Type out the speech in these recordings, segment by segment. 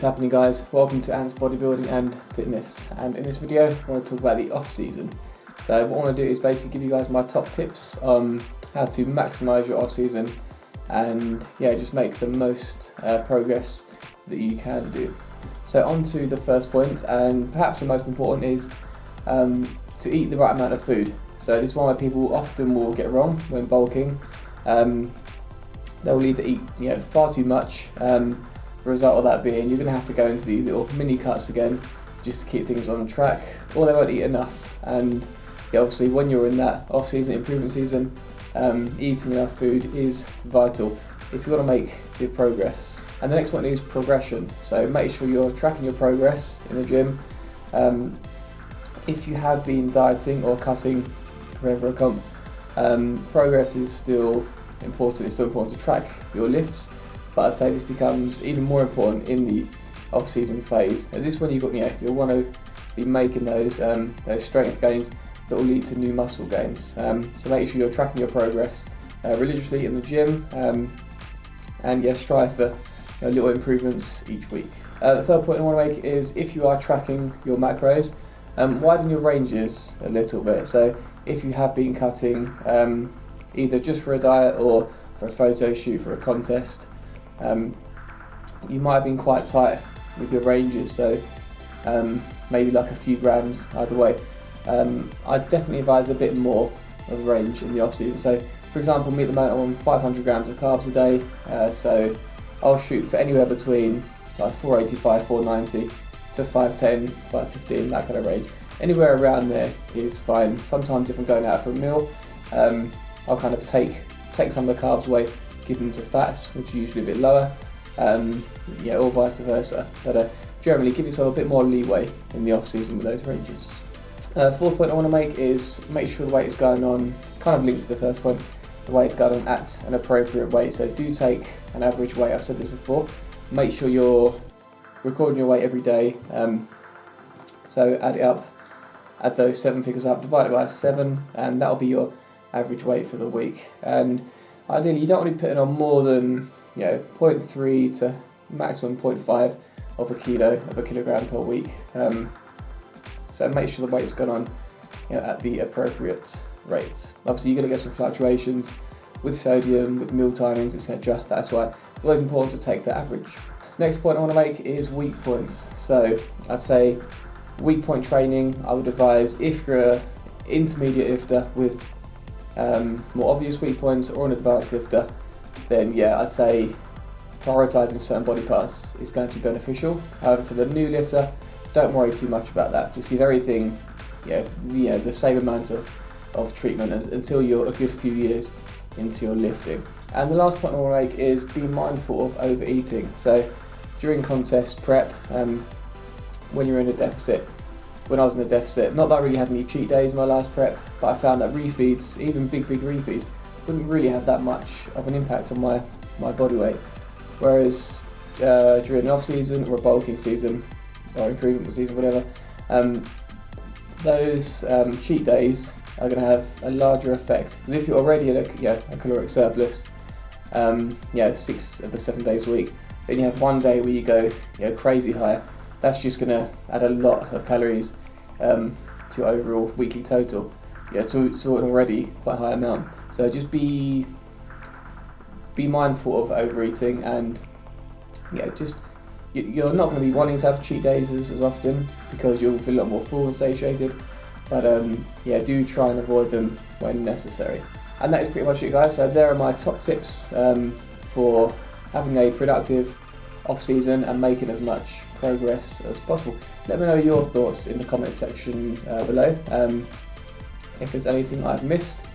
happening, guys? Welcome to Ant's Bodybuilding and Fitness, and in this video I want to talk about the off season. So what I want to do is basically give you guys my top tips on how to maximise your off season and just make the most progress that you can do. So on to the first point, and perhaps the most important, is to eat the right amount of food. So this is one where people often will get wrong when bulking. They'll either eat far too much. The result of that being you're going to have to go into these little mini cuts again just to keep things on track, or they won't eat enough. And obviously when you're in that off season, improvement season, eating enough food is vital if you want to make good progress. And the next one is progression. So make sure you're tracking your progress in the gym. If you have been dieting or cutting for a comp, progress is still important. It's still important to track your lifts, but I'd say this becomes even more important in the off-season phase, as this when you've got you'll want to be making those strength gains that will lead to new muscle gains. So make sure you're tracking your progress religiously in the gym, and strive for little improvements each week. The third point I want to make is, if you are tracking your macros, widen your ranges a little bit. So if you have been cutting either just for a diet or for a photo shoot for a contest, you might have been quite tight with your ranges, so maybe like a few grams either way. I'd definitely advise a bit more of range in the off season. So for example, me at the moment I'm on 500 grams of carbs a day, so I'll shoot for anywhere between like 485, 490 to 510, 515, that kind of range. Anywhere around there is fine. Sometimes if I'm going out for a meal, I'll kind of take some of the carbs away, give them to fats, which are usually a bit lower, or vice versa. But generally give yourself a bit more leeway in the off season with those ranges. Fourth point I want to make is make sure the weight is going on, kind of linked to the first point, the weight is going on at an appropriate weight. So do take an average weight. I've said this before. Make sure you're recording your weight every day. So add it up, add those 7 figures up, divide it by 7, and that'll be your average weight for the week. And ideally you don't want to be putting on more than 0.3 to maximum 0.5 of a kilogram per week. So make sure the weight's gone on at the appropriate rate. Obviously you're going to get some fluctuations with sodium, with meal timings, etc. That's why it's always important to take the average. Next point I want to make is weak points. So I'd say weak point training, I would advise if you're an intermediate lifter with more obvious weak points, or an advanced lifter, then I'd say prioritising certain body parts is going to be beneficial. However, for the new lifter, don't worry too much about that. Just give everything the same amount of treatment until you're a good few years into your lifting. And the last point I want to make is be mindful of overeating. So during contest prep, when you're in a deficit, when I was in a deficit, not that I really had any cheat days in my last prep, but I found that refeeds, even big refeeds, wouldn't really have that much of an impact on my body weight. Whereas during an off season or a bulking season or improvement season, whatever, those cheat days are going to have a larger effect. Because if you're already at a caloric surplus, 6 of the 7 days a week, then you have one day where you go crazy high. That's just going to add a lot of calories to your overall weekly total. So an already quite high amount. So just be mindful of overeating, and you're not going to be wanting to have cheat days as often because you'll feel a lot more full and satiated. But do try and avoid them when necessary. And that is pretty much it, guys. So there are my top tips for having a productive off season and making as much progress as possible. Let me know your thoughts in the comment section below. If there's anything I've missed,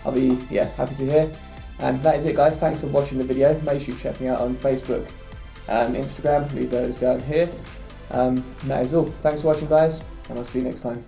I'll be happy to hear. And that is it, guys. Thanks for watching the video. Make sure you check me out on Facebook and Instagram. Leave those down here. And that is all. Thanks for watching, guys, and I'll see you next time.